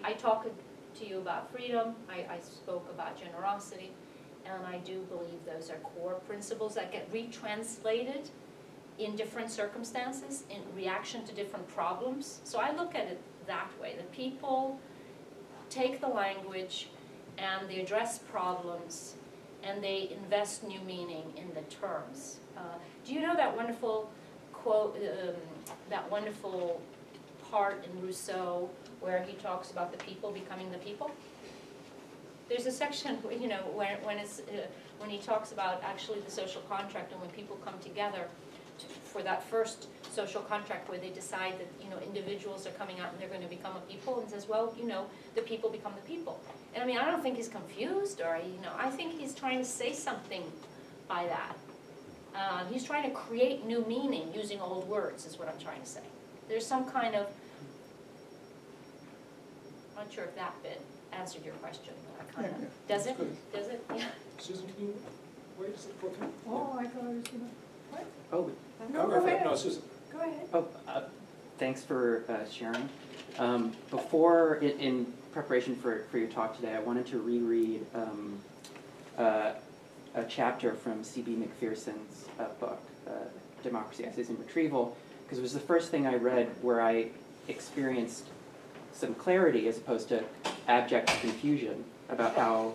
I talk to you about freedom, I spoke about generosity, and I do believe those are core principles that get retranslated in different circumstances, in reaction to different problems. So I look at it that way, that people take the language and they address problems and they invest new meaning in the terms. Do you know that wonderful quote, that wonderful part in Rousseau where he talks about the people becoming the people? There's a section, you know, when he talks about actually the social contract and when people come together for that first social contract where they decide that, you know, individuals are coming out and they're going to become a people, and says, well, you know, the people become the people. And I mean, I don't think he's confused, or, you know, I think he's trying to say something by that. He's trying to create new meaning using old words, is what I'm trying to say. There's some kind of, I'm not sure if that bit answered your question, but I kind of, does it? Good. Does it? Yeah. Susan, can you wait a second for me? Oh, I thought I was gonna, what? Oh, No, go ahead. No, Susan. Go ahead. oh thanks for sharing. Before, in preparation for your talk today, I wanted to reread a chapter from C.B. McPherson's book, Democracy, Essays, and Retrieval, because it was the first thing I read where I experienced some clarity as opposed to abject confusion about how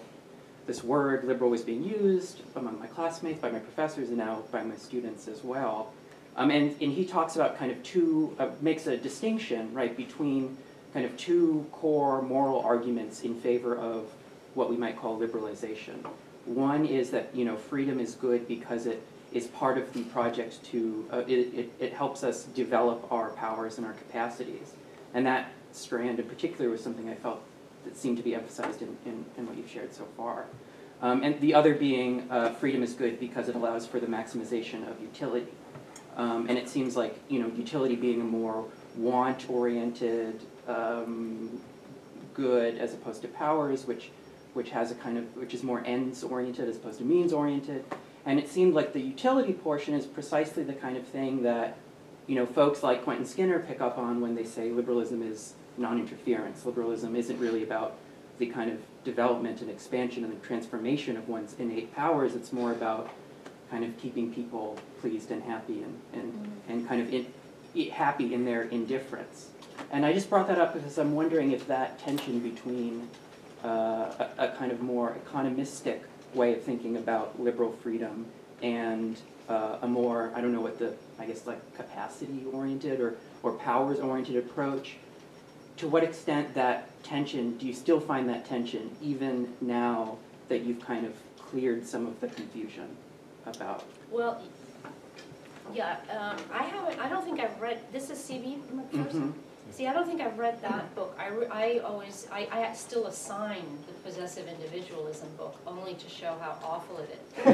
this word liberal was being used among my classmates, by my professors, and now by my students as well. And he talks about kind of two, makes a distinction, right, between kind of two core moral arguments in favor of what we might call liberalization. One is that, you know, freedom is good because it is part of the project to, it helps us develop our powers and our capacities. And that strand in particular was something I felt that seemed to be emphasized in what you've shared so far. And the other being freedom is good because it allows for the maximization of utility. And it seems like, you know, utility being a more want-oriented good as opposed to powers, which has a kind of, which is more ends-oriented as opposed to means-oriented. And it seemed like the utility portion is precisely the kind of thing that, you know, folks like Quentin Skinner pick up on when they say liberalism is non-interference. Liberalism isn't really about the kind of development and expansion and the transformation of one's innate powers. It's more about kind of keeping people pleased and happy and kind of happy in their indifference. And I just brought that up because I'm wondering if that tension between a kind of more economistic way of thinking about liberal freedom and a more, I don't know what the, I guess like capacity-oriented or powers-oriented approach, to what extent that tension, do you still find that tension even now that you've kind of cleared some of the confusion about? Well, yeah, I don't think I've read, this is C.B. McPherson? Mm-hmm. See, I don't think I've read that book. I still assign the possessive individualism book only to show how awful it is.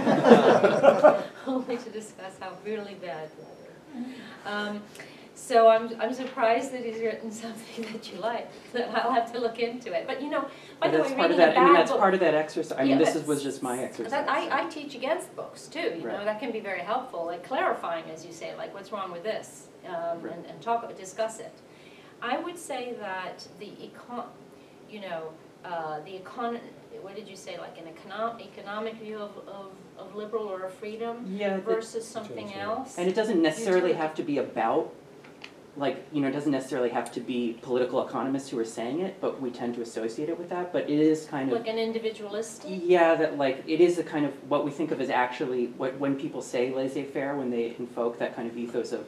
Only to discuss how really bad that is. So I'm surprised that he's written something that you like. That I'll have to look into it. But you know, by the way, reading a bad book. I mean, that's part of that exercise. I mean, this was just my exercise. I teach against books too. You know, that can be very helpful, like clarifying, as you say, like what's wrong with this, and discuss it. I would say that the what did you say, like an economic view of liberal or of freedom versus something else? And it doesn't necessarily have to be about, like, you know, it doesn't necessarily have to be political economists who are saying it, but we tend to associate it with that. But it is kind of like an individualistic? Yeah, that like it is a kind of what we think of as actually when people say laissez-faire, when they invoke that kind of ethos of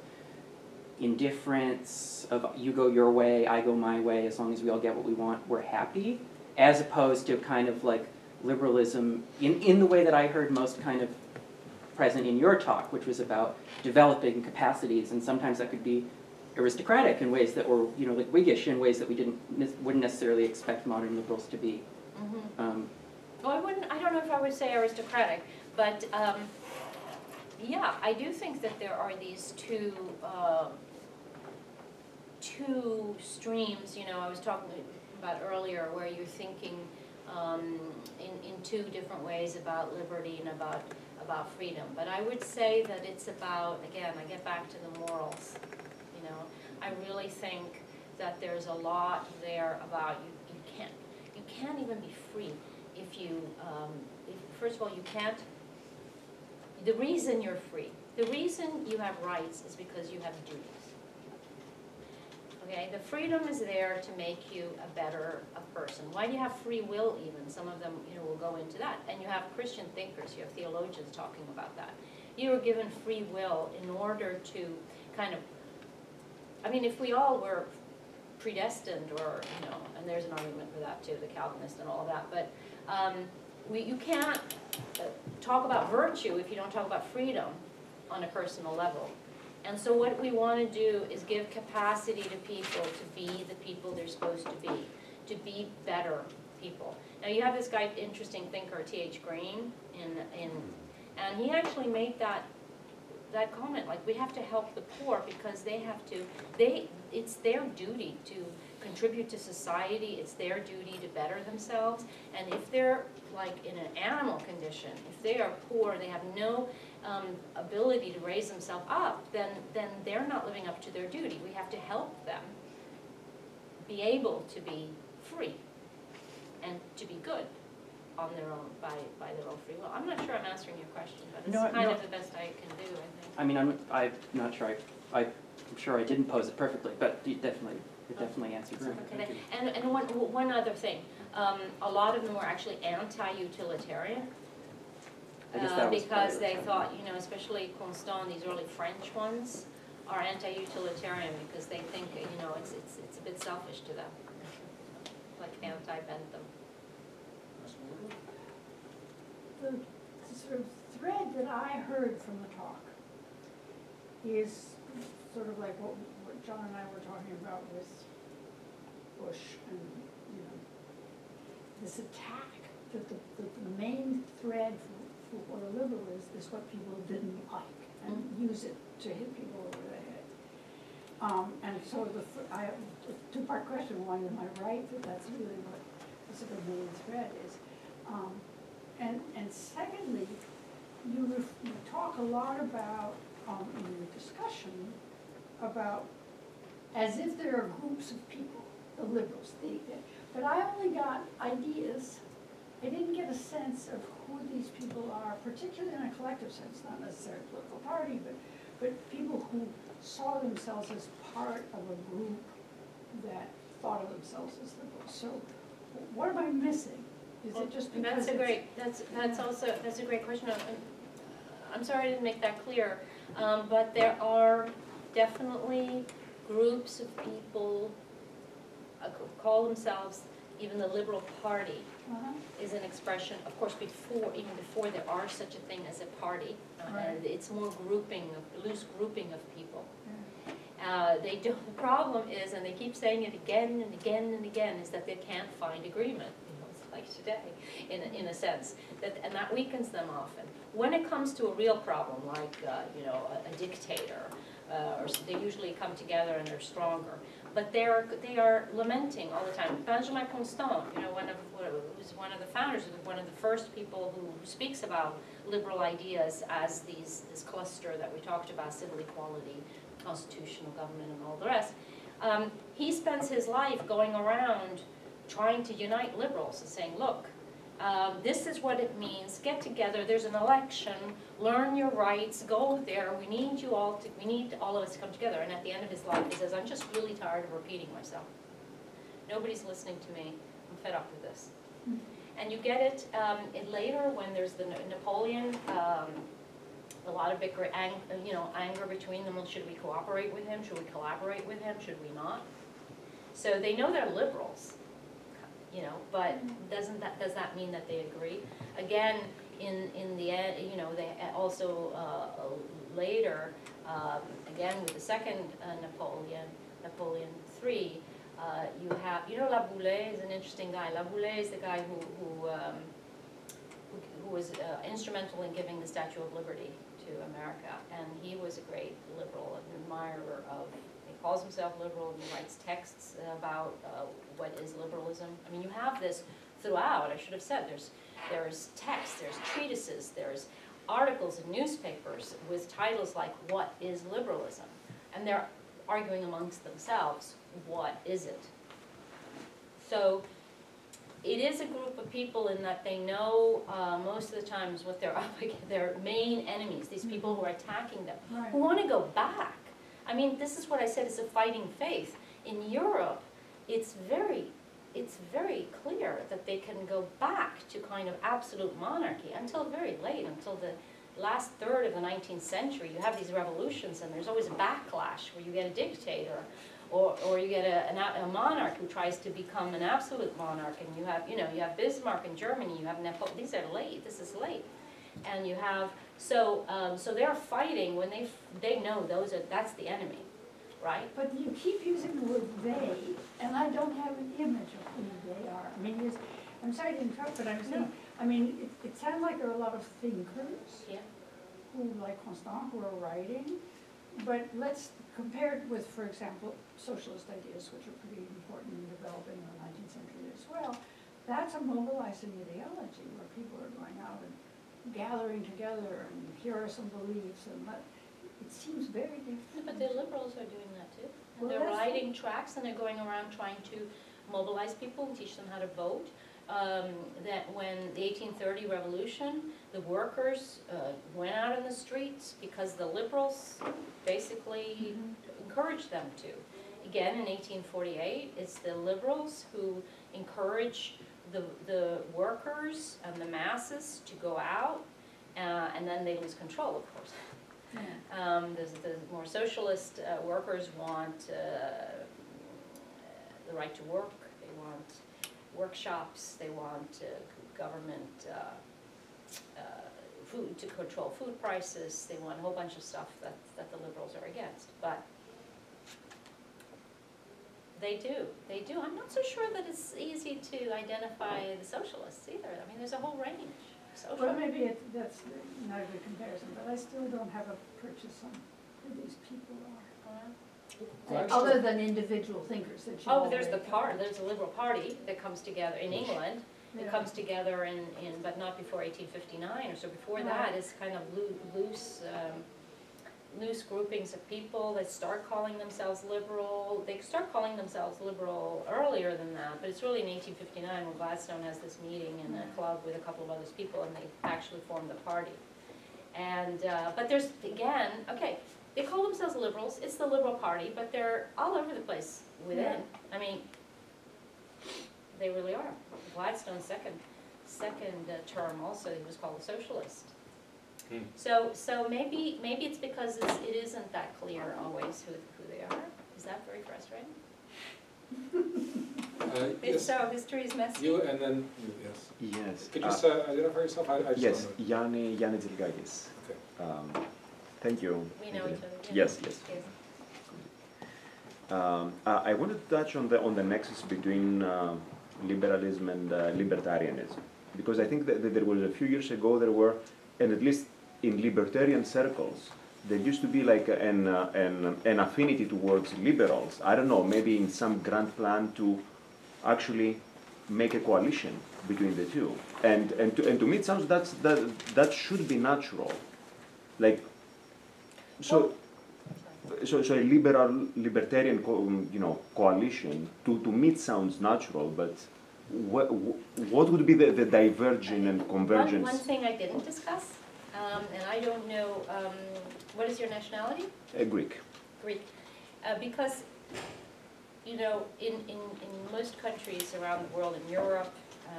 indifference, of you go your way, I go my way, as long as we all get what we want, we're happy, as opposed to kind of like liberalism in the way that I heard most kind of present in your talk, which was about developing capacities, and sometimes that could be aristocratic in ways that were, you know, like Whiggish in ways that we wouldn't necessarily expect modern liberals to be. Mm-hmm. Well, I don't know if I would say aristocratic, but yeah, I do think that there are these two streams, you know, I was talking about earlier, where you're thinking in two different ways about liberty and about freedom. But I would say that it's about, again, I get back to the morals, you know. I really think that there's a lot there about you can't even be free if you, first of all, you can't, the reason you're free, the reason you have rights is because you have duties. Okay, the freedom is there to make you a better person. Why do you have free will even? Some of them, will go into that. And you have Christian thinkers, you have theologians talking about that. You were given free will in order to kind of, if we all were predestined or, and there's an argument for that too, the Calvinist and all of that, but you can't talk about virtue if you don't talk about freedom on a personal level. And so what we want to do is give capacity to people to be the people they're supposed to be better people. Now you have this guy, interesting thinker, T.H. Green, and he actually made that comment, like we have to help the poor because it's their duty to contribute to society, it's their duty to better themselves, and if they're like in an animal condition, if they are poor, they have no ability to raise themselves up, then they're not living up to their duty. We have to help them be able to be free and to be good on their own, by their own free will. I'm not sure I'm answering your question, but it's kind of the best I can do, I think. I'm not sure, I'm sure I didn't pose it perfectly, but you definitely answered something. Okay. And one other thing, a lot of them were actually anti-utilitarian. Because they thought, especially Constant, these early French ones, are anti-utilitarian because they think, it's a bit selfish to them, like anti-Bentham. The sort of thread that I heard from the talk is sort of like what John and I were talking about with Bush and, this attack, that the main thread for what a liberal is what people didn't like, and use it to hit people over the head. And so I have a two-part question. One, am I right that that's really what the sort of main thread is? And secondly, you talk a lot about, in your discussion, about as if there are groups of people, the liberals, but I only got ideas. I didn't get a sense of who these people are, particularly in a collective sense, not necessarily a political party, but people who saw themselves as part of a group that thought of themselves as liberals. So what am I missing? Is it just because that's a great question. I'm sorry I didn't make that clear, but there are definitely groups of people call themselves, even the Liberal Party is an expression, of course, even before there are such a thing as a party. And it's more loose grouping of people. The problem is, and they keep saying it again and again and again, is that they can't find agreement. It's like today, in a sense, and that weakens them often. When it comes to a real problem, like a dictator, or they usually come together and they're stronger. But they are lamenting all the time. Benjamin Constant, who's one of the founders, one of the first people who speaks about liberal ideas as this cluster that we talked about, civil equality, constitutional government, and all the rest. He spends his life going around trying to unite liberals and saying, look, this is what it means, get together, there's an election, learn your rights, go there, we need all of us to come together. And at the end of his life he says, I'm just really tired of repeating myself. Nobody's listening to me, I'm fed up with this. And you get it later when there's the Napoleon, a lot of anger between them. Well, should we cooperate with him? Should we collaborate with him? Should we not? So they know they're liberals. But does that mean that they agree? Again, in the end, they also later, again with the second Napoleon III, you have, La Boulaye is an interesting guy. La Boulaye is the guy who was instrumental in giving the Statue of Liberty to America, and he was a great liberal, an admirer of. He calls himself liberal, and he writes texts about what is liberalism. I mean, you have this throughout. I should have said there's texts, there's treatises, there's articles in newspapers with titles like "What is Liberalism?" And they're arguing amongst themselves, what is it? So it is a group of people in that they know most of the times what they're up against, their main enemies, these people who are attacking them, Right. who want to go back. I mean, this is what I said, it's a fighting faith. In Europe, it's very clear that they can go back to kind of absolute monarchy until very late, until the last third of the 19th century. You have these revolutions and there's always a backlash where you get a dictator or you get a monarch who tries to become an absolute monarch, and you have Bismarck in Germany, you have Napoleon. These are late, this is late. And you have, so they're fighting when they know that's the enemy, right? But you keep using the word they, and I don't have an image of who they are. I mean, I'm sorry to interrupt, but I'm saying, I mean, it sounds like there are a lot of thinkers who, like Constant, who are writing, but let's compare it with, for example, socialist ideas, which are pretty important in developing in the 19th century as well. That's a mobilizing ideology where people are going out and gathering together, and here are some beliefs, and it seems very different. But the liberals are doing that too. And Well, they're that's- writing tracts and they're going around trying to mobilize people and teach them how to vote. That when the 1830 revolution, the workers went out in the streets because the liberals basically encouraged them to. Again, in 1848, it's the liberals who encourage the workers and the masses to go out, and then they lose control, of course. Yeah. The more socialist workers want the right to work, they want workshops, they want government food, to control food prices, they want a whole bunch of stuff that the liberals are against. But they do. I'm not so sure that it's easy to identify the socialists either. I mean, there's a whole range. Well, maybe that's not a good comparison, but I still don't have a purchase on who these people are. Other than individual thinkers that you. Oh, there's a Liberal Party that comes together in England. It Yeah. comes together but not before 1859 or so. Before that, it's kind of loose groupings of people that start calling themselves liberal. They start calling themselves liberal earlier than that, but it's really in 1859 when Gladstone has this meeting in a club with a couple of other people, and they actually form the party. And but there's, again, okay, they call themselves liberals. It's the Liberal Party, but they're all over the place within. Yeah. I mean, they really are. Gladstone's second term also, he was called a socialist. So maybe it's because it isn't that clear always who they are. Is that very frustrating? Yes. So history is messy. You and then you, yes. Yes. Could you just identify yourself? I just Yes, don't know. Yanni Zilgakis. Okay. Thank you. We know each other. Yes, yes. I wanted to touch on the nexus between liberalism and libertarianism, because I think that there was a few years ago there were, and at least in libertarian circles, there used to be like an affinity towards liberals. I don't know, maybe in some grand plan to actually make a coalition between the two. And to me it sounds that should be natural. Like, so a libertarian coalition to me it sounds natural, but what would be the divergence and convergence? One thing I didn't discuss, and I don't know, what is your nationality? Greek. Greek. Because, you know, in most countries around the world, in Europe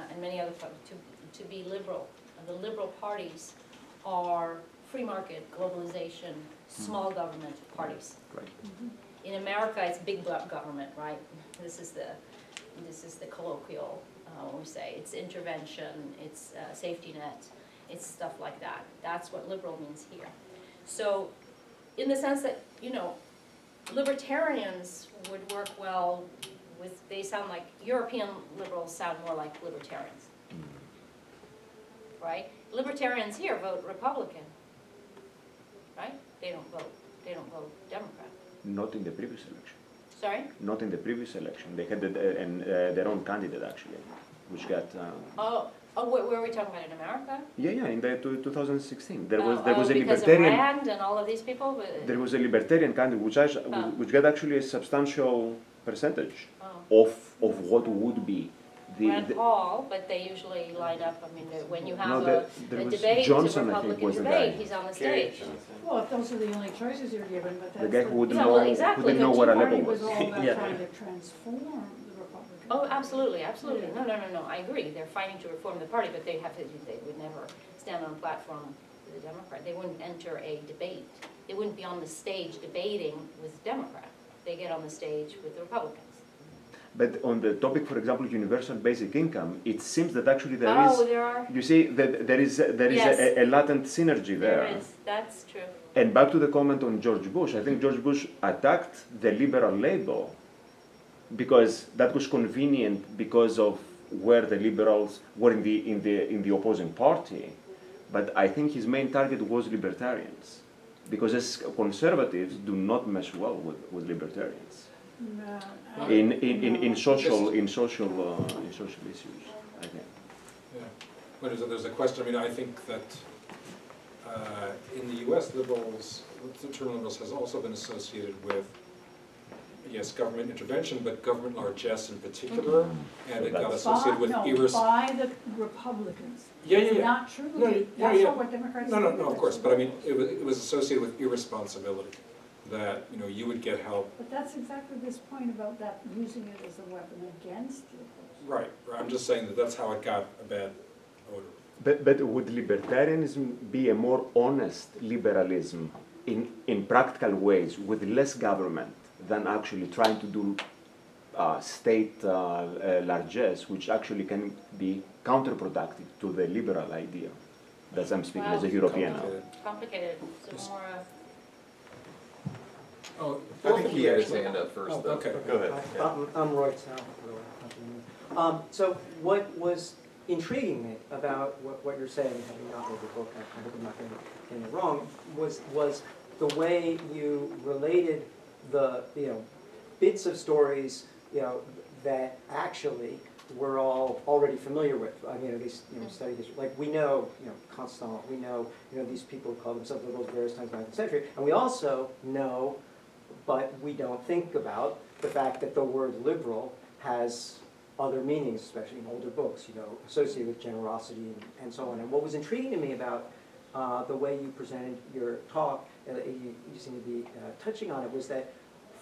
and many other countries, to be liberal, the liberal parties are free market, globalization, small government parties. Right. In America, it's big government, right? This is the colloquial, we say. It's intervention, it's safety net, it's stuff like that. That's what liberal means here. So, in the sense that, you know, libertarians would work well with, they sound like, European liberals sound more like libertarians, right? Libertarians here vote Republican, right? They don't vote Democrat. Not in the previous election. Sorry? Not in the previous election. They had their own candidate, actually. which got. Where are we talking about, in America? Yeah, in the 2016, there was a because libertarian. of Rand and all of these people? There was a libertarian candidate which got actually a substantial percentage of what would be Rand Paul, but they usually line up. I mean, when you have there a was debate, Johnson, a I think, Republican was the debate, guy. he's on the stage. Well, if those are the only choices you're given, but that's. The guy who wouldn't Yeah, know, well, exactly. who didn't know what a The Tea level Party was was. all about Yeah. trying to transform the Republican. Oh, absolutely, absolutely. Yeah. No, I agree. They're fighting to reform the party, but they would never stand on a platform with a Democrat. They wouldn't enter a debate. They wouldn't be on the stage debating with the Democrat. They get on the stage with the Republicans. But on the topic, for example, universal basic income, it seems that actually there are. You see, that there is Yes. a latent synergy there. There is, that's true. And back to the comment on George Bush, I think George Bush attacked the liberal label because that was convenient because of where the liberals were in the opposing party. But I think his main target was libertarians, because as conservatives do not mesh well with libertarians No, in social issues, I think. Yeah. But there's a question, I mean, I think that in the US, liberals, the term liberals has also been associated with, yes, government intervention, but government largesse in particular, and it got associated with by the Republicans. Yeah. It's not true. No, That's yeah. not what Democrats No, do. of course, but I mean, it was associated with irresponsibility, that, you would get help. But that's exactly this point about that, using it as a weapon against the opposing. Right, I'm just saying that that's how it got a bad odor. But would libertarianism be a more honest liberalism in practical ways with less government than actually trying to do state largesse, which actually can be counterproductive to the liberal idea? That's I'm speaking as a European now. Complicated. So more. Oh, I think he had his hand up first, Oh, though. okay. Go ahead. I'm Roy Sal. So what was intriguing me about what you're saying, having not read the book, I hope I'm not getting it wrong, was the way you related the bits of stories that actually we're all already familiar with. I mean, at least study history. Like we know Constant, we know these people call themselves liberals various times in the 19th century, and we also know, but we don't think about the fact that the word liberal has other meanings, especially in older books, associated with generosity and so on. And what was intriguing to me about the way you presented your talk, you seem to be touching on it, was that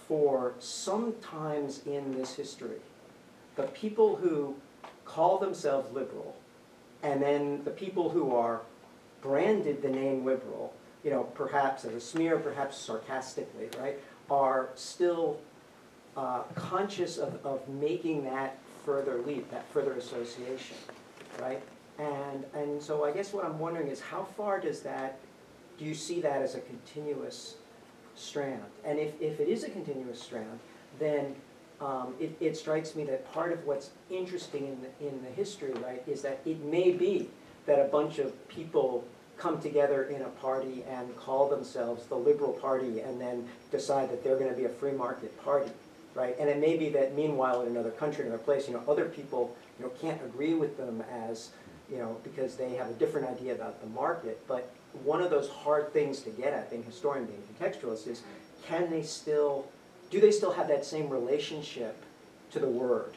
for some times in this history, the people who call themselves liberal, and then the people who are branded the name liberal, perhaps as a smear, perhaps sarcastically, right, are still conscious of making that further leap, that further association, right? And so I guess what I'm wondering is how far do you see that as a continuous strand? And if it is a continuous strand, then it strikes me that part of what's interesting in the history, right, is that it may be that a bunch of people come together in a party and call themselves the Liberal Party and then decide that they're going to be a free market party, right? And it may be that meanwhile in another country, in another place, other people can't agree with them as, because they have a different idea about the market. But one of those hard things to get at, being historian, being contextualist, is do they still have that same relationship to the word,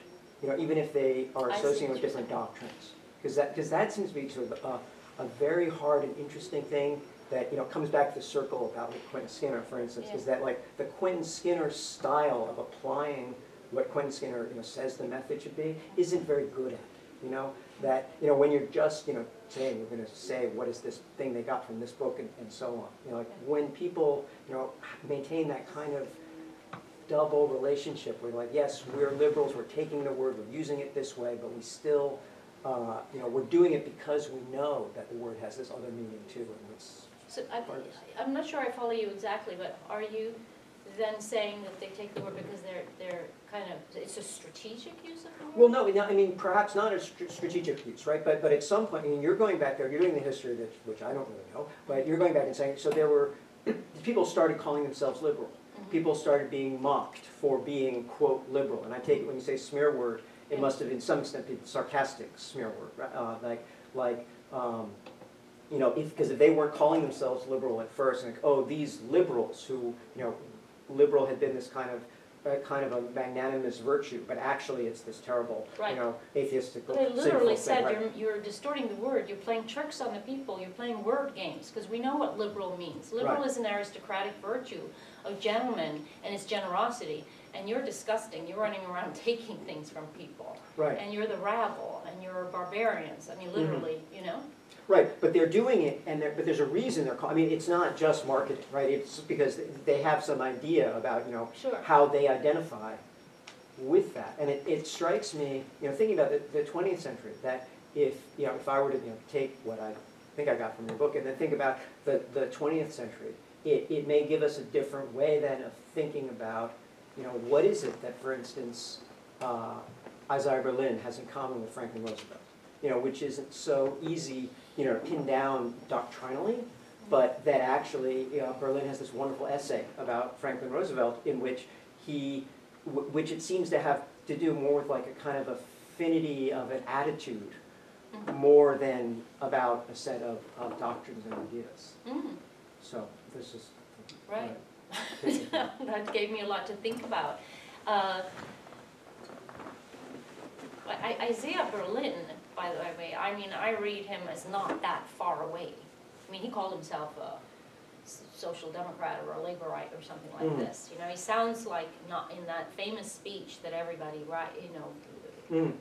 even if they are associating with different doctrines? Because that seems to be sort of a very hard and interesting thing that comes back to the circle about like Quentin Skinner, for instance, is that like the Quentin Skinner style of applying what Quentin Skinner says the method should be isn't very good at it. That when you're just saying you're going to say what is this thing they got from this book and so on. Like when people maintain that kind of double relationship where like, yes, we're liberals, we're taking the word, we're using it this way, but we still we're doing it because we know that the word has this other meaning too. And it's So I'm not sure I follow you exactly, but are you then saying that they take the word because they're kind of, it's a strategic use of the word? Well, no, I mean, perhaps not a strategic use, right? But at some point, you're going back there, you're doing the history, which I don't really know, but you're going back and saying, so there were, people started calling themselves liberal. People started being mocked for being, quote, liberal. And I take it when you say smear word, It must have, in some extent, been sarcastic smear word, you know, because if they weren't calling themselves liberal at first, like, oh, these liberals who, you know, liberal had been this kind of a magnanimous virtue, but actually it's this terrible, Right. you know, atheistic. They literally said right? you're distorting the word, you're playing tricks on the people, you're playing word games, because we know what liberal means. Liberal Right. is an aristocratic virtue of gentlemen, and it's generosity. And you're disgusting, you're running around taking things from people. Right. And you're the rabble, and you're barbarians, I mean, literally, you know? Right, but they're doing it, but there's a reason they're I mean, it's not just marketing, right? It's because they have some idea about, you know, Sure. how they identify with that. And it strikes me, you know, thinking about the 20th century, that if I were to, you know, take what I think I got from your book and then think about the 20th century, it may give us a different way then of thinking about, you know, what is it that, for instance, Isaiah Berlin has in common with Franklin Roosevelt? You know, which isn't so easy, you know, to pin down doctrinally, but that actually, you know, Berlin has this wonderful essay about Franklin Roosevelt in which which it seems to have to do more with like a kind of affinity of an attitude, more than about a set of doctrines and ideas. Mm. So this is Right. Take it. That gave me a lot to think about. Isaiah Berlin, by the way, I mean, I read him as not that far away. I mean, he called himself a social democrat or a laborite or something like this. You know, he sounds like not in that famous speech that everybody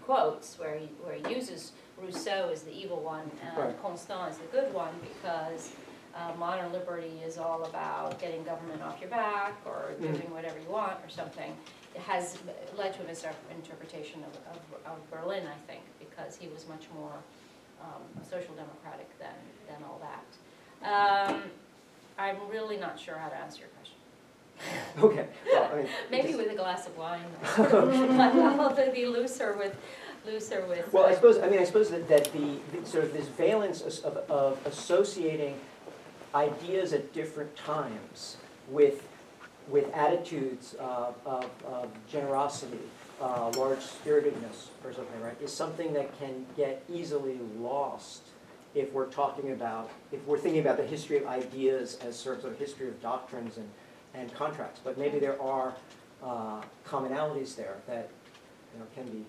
quotes, where he uses Rousseau as the evil one and Right. Constant as the good one, because modern liberty is all about getting government off your back or doing whatever you want or something. It has led to a misinterpretation of Berlin, I think, because he was much more social democratic than all that. I'm really not sure how to answer your question. Okay. Well, I mean, Maybe with a glass of wine. But I'll be looser with. Well, I suppose that the sort of this valence of associating ideas at different times with attitudes of generosity, large-spiritedness, or something, right, is something that can get easily lost if we're thinking about the history of ideas as sort of history of doctrines and contracts. But maybe there are commonalities there that, you know, can be.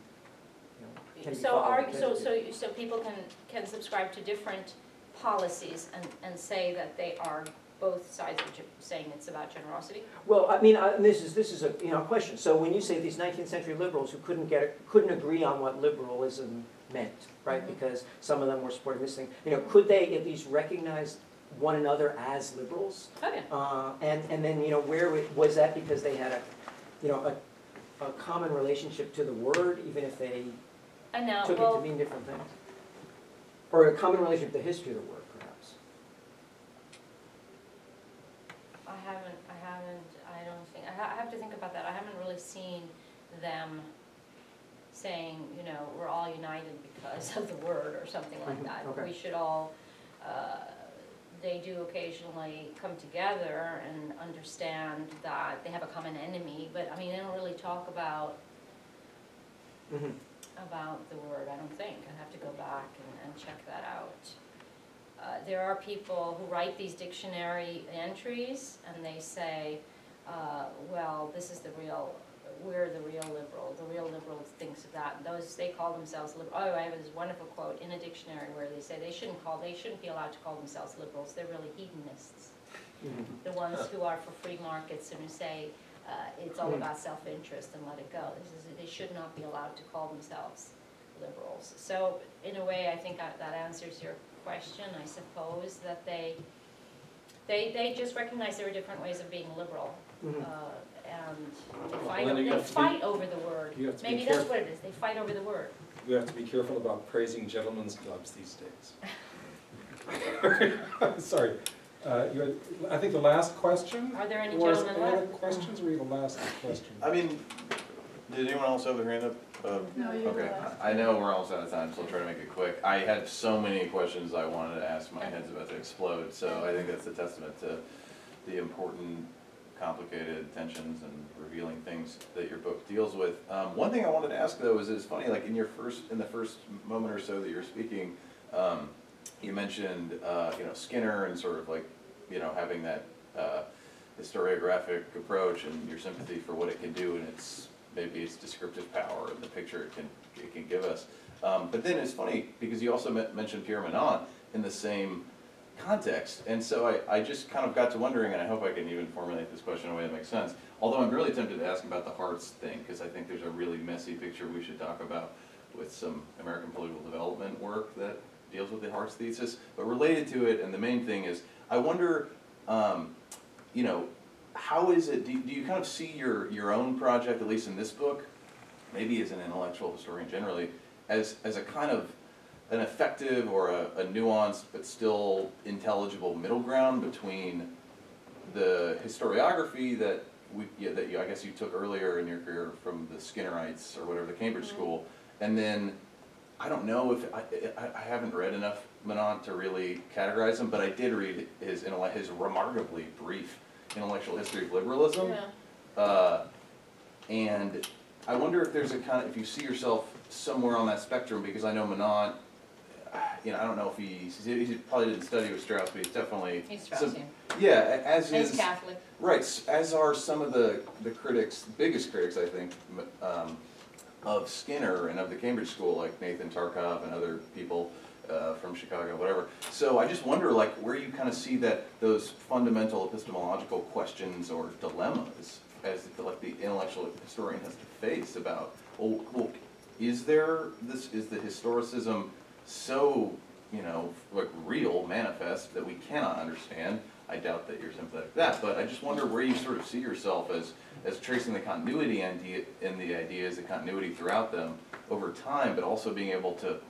So people can subscribe to different policies and say that they are both sides of saying it's about generosity? Well, I mean, this is a question. So when you say these 19th century liberals who couldn't agree on what liberalism meant, right? Because some of them were supporting this thing. You know, could they at least recognize one another as liberals? Oh, yeah. And then, you know, where was that because they had a common relationship to the word, even if they took it to mean different things, or a common relationship to the history of the word, perhaps. I have to think about that. I haven't really seen them saying, you know, we're all united because of the word or something like that. Okay. We should all, they do occasionally come together and understand that they have a common enemy, but I mean, they don't really talk about the word, I don't think. I have to go back and check that out. There are people who write these dictionary entries and they say, well, this is we're the real liberal. The real liberal thinks of that. They call themselves liberal. Oh, I have this wonderful quote in a dictionary where they say they shouldn't be allowed to call themselves liberals. They're really hedonists. The ones who are for free markets and who say it's all about self-interest and let it go. They should not be allowed to call themselves liberals. So in a way, I think that answers your question. I suppose that they just recognize there are different ways of being liberal. And they fight over the word. Maybe that's what it is. They fight over the word. You have to be careful about praising gentlemen's clubs these days. Sorry. I think the last question. Are there any Was gentlemen any left? other questions, or were you the last question? I mean, did anyone else have their hand up? No, you're Okay, last. I know we're almost out of time, so I'll try to make it quick. I had so many questions I wanted to ask, my head's about to explode, so I think that's a testament to the important complicated tensions and revealing things that your book deals with. One thing I wanted to ask though is it's funny, like in the first moment or so that you're speaking, you mentioned Skinner and sort of like having that historiographic approach and your sympathy for what it can do and maybe its descriptive power and the picture it can give us. But then it's funny because you also mentioned Pierre Menand in the same context, and so I just kind of got to wondering, and I hope I can even formulate this question in a way that makes sense, although I'm really tempted to ask about the Hearts thing, because I think there's a really messy picture we should talk about with some American political development work that deals with the Hearts thesis, but related to it, and the main thing is, I wonder, how is it, do you kind of see your own project, at least in this book, maybe as an intellectual historian generally, as a kind of an effective or a nuanced but still intelligible middle ground between the historiography that I guess you took earlier in your career from the Skinnerites or whatever, the Cambridge School, and then I don't know if I haven't read enough Menand to really categorize him, but I did read his remarkably brief intellectual history of liberalism, and I wonder if there's if you see yourself somewhere on that spectrum, because I know Menand, I don't know if he probably didn't study with Strauss, but he's definitely... He's Straussian. Yeah, as is... He's Catholic. Right, as are some of the critics, biggest critics, I think, of Skinner and of the Cambridge School, like Nathan Tarkov and other people from Chicago, whatever. So I just wonder, like, where you kind of see that those fundamental epistemological questions or dilemmas as like the intellectual historian has to face about, well, is the historicism so, like real, manifest, that we cannot understand? I doubt that you're sympathetic to that, but I just wonder where you sort of see yourself as tracing the continuity in the ideas, the continuity throughout them over time, but also being able to,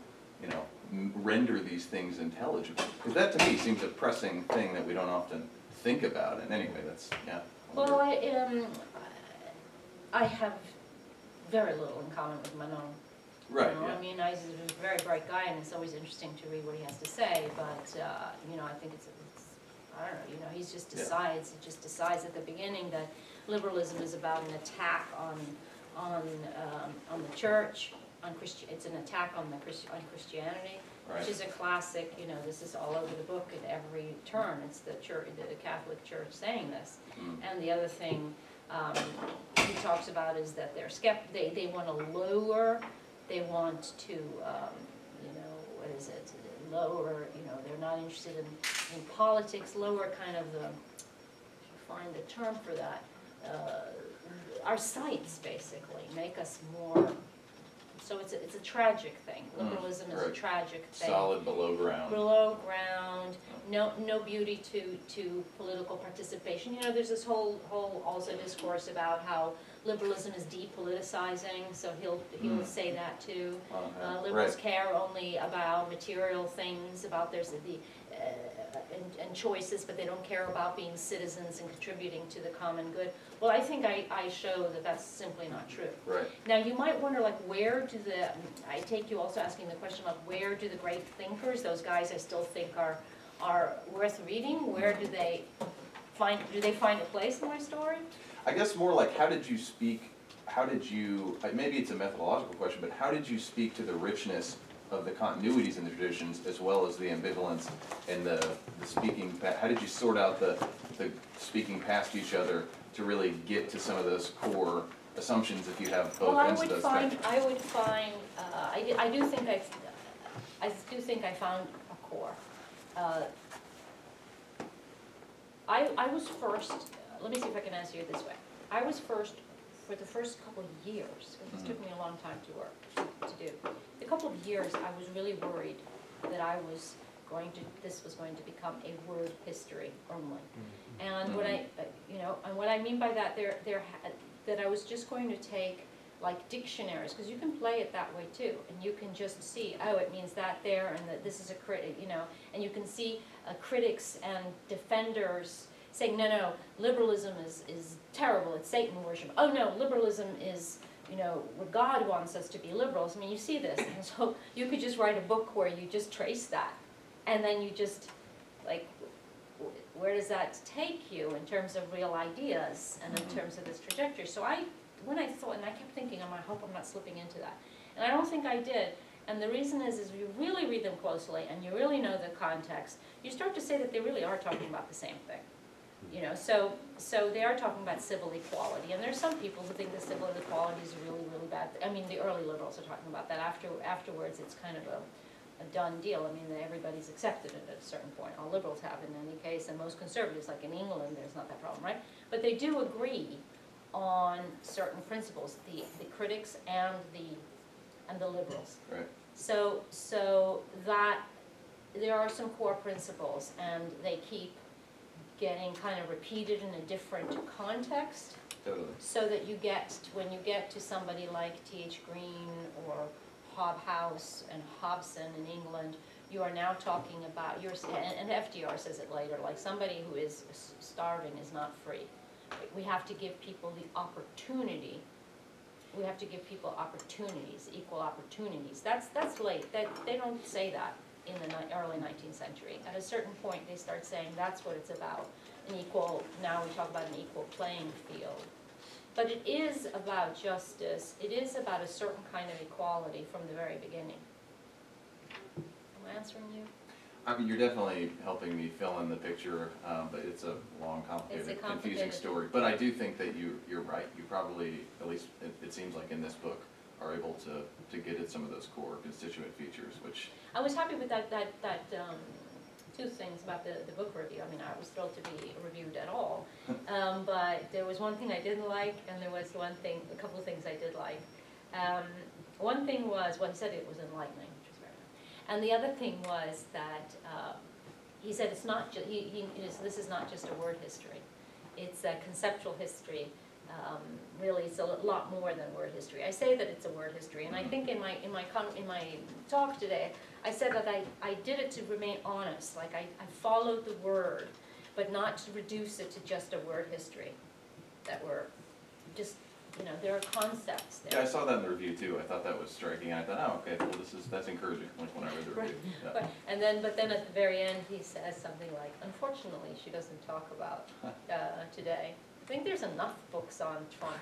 render these things intelligible. Because that to me seems a pressing thing that we don't often think about. And anyway, that's, yeah. Well, I have very little in common with Menand. Right, I mean, he's a very bright guy, and it's always interesting to read what he has to say, but, I think it's I don't know, he just decides at the beginning that liberalism is about an attack on the church, it's an attack on Christianity, right. Which is a classic, this is all over the book at every turn. It's the church, the Catholic Church saying this. And the other thing he talks about is that they want to lower, they want to, what is it, lower, they're not interested in politics, lower kind of find the term for that, our sights basically, make us more, so it's a tragic thing. Liberalism is a tragic thing. Solid below ground. Below ground, no beauty to political participation. There's this whole also discourse about how liberalism is depoliticizing, so he'll say that too. Liberals care only about material things, about and choices, but they don't care about being citizens and contributing to the common good. Well, I think I show that that's simply not true. Right. Now you might wonder, like, I take you also asking the question, like, where do the great thinkers, those guys I still think are worth reading, where do they find a place in my story? I guess more like, maybe it's a methodological question, but how did you speak to the richness of the continuities in the traditions as well as the ambivalence and the speaking, how did you sort out the speaking past each other to really get to some of those core assumptions if you have both ends of those spectrum? I do think I found a core. I was first, let me see if I can answer you this way. I was first, for the first couple of years, because it took me a long time to do. A couple of years, I was really worried that this was going to become a word history only. And what I mean by that, that I was just going to take like dictionaries, because you can play it that way too, and you can just see, oh, it means that there, and that this is a critic, and you can see critics and defenders saying, no, liberalism is terrible, it's Satan worship. Oh no, liberalism is, what God wants us to be liberals. I mean, you see this, and so you could just write a book where you just trace that, and then you just, like, where does that take you in terms of real ideas and in terms of this trajectory? So when I thought, and I kept thinking, I hope I'm not slipping into that. And I don't think I did. And the reason is if you really read them closely and you really know the context, you start to say that they really are talking about the same thing. You know, so they are talking about civil equality. And there's some people who think that civil equality is really, really bad. I mean, the early liberals are talking about that. Afterwards, it's kind of a done deal. I mean, everybody's accepted it at a certain point. All liberals have in any case, and most conservatives, like in England, there's not that problem, right? But they do agree on certain principles, the critics and the liberals. Right. So that there are some core principles, and they keep getting kind of repeated in a different context. Totally. So that you get, when you get to somebody like T.H. Green or Hobhouse and Hobson in England, you are now talking about, and FDR says it later, like somebody who is starving is not free. We have to give people the opportunity. We have to give people opportunities, equal opportunities. That's late. They don't say that in the early 19th century. At a certain point, they start saying that's what it's about. An equal, now we talk about an equal playing field. But it is about justice. It is about a certain kind of equality from the very beginning. Am I answering you? I mean, you're definitely helping me fill in the picture, but it's a long, complicated, confusing story. But I do think that you're right. You probably, at least it seems like in this book, are able to get at some of those core constituent features, which... I was happy with that two things about the book review. I mean, I was thrilled to be reviewed at all. But there was one thing I didn't like, and there was a couple of things I did like. One thing was, well, he said it was enlightening, which was very nice. And the other thing was that he said it's not just, this is not just a word history. It's a conceptual history. Really, it's a lot more than word history. I say that it's a word history, and I think in my talk today, I said that I did it to remain honest. Like I followed the word, but not to reduce it to just a word history. That were just, you know, there are concepts there. Yeah, I saw that in the review too. I thought that was striking. I thought, oh, okay, well, that's encouraging. Like when I read the review. Right. Yeah. But then at the very end, he says something like, "Unfortunately, she doesn't talk about today." I think there's enough books on Trump.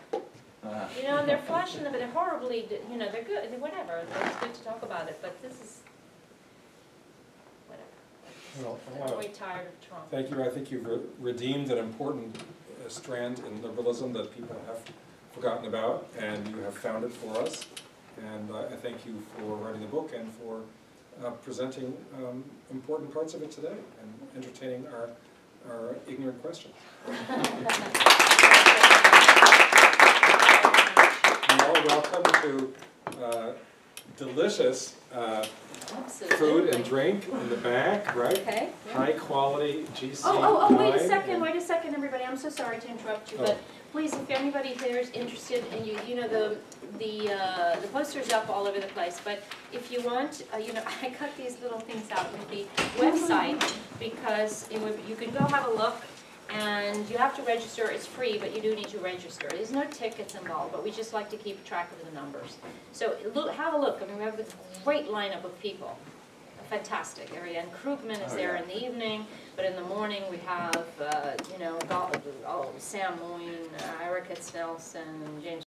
You know, and they're flashing them, but they're horribly, you know, they're good, whatever. It's good to talk about it, but this is, whatever. I'm really tired of Trump. Thank you. I think you've redeemed an important strand in liberalism that people have forgotten about, and you have found it for us. And I thank you for writing the book and for presenting important parts of it today and entertaining our ignorant questions. You're all welcome to delicious food and drink in the back, right? Okay. Yeah. High quality GC. Wait a second, everybody. I'm so sorry to interrupt you, but please, if anybody here is interested, and you know the poster's up all over the place, but if you want, you know, I cut these little things out with the website because you can go have a look. And you have to register. It's free, but you do need to register. There's no tickets involved, but we just like to keep track of the numbers. So have a look. I mean, we have a great lineup of people. A fantastic area. And Krugman is there in the evening, but in the morning we have, you know, Sam Moyne, Ira Nelson, James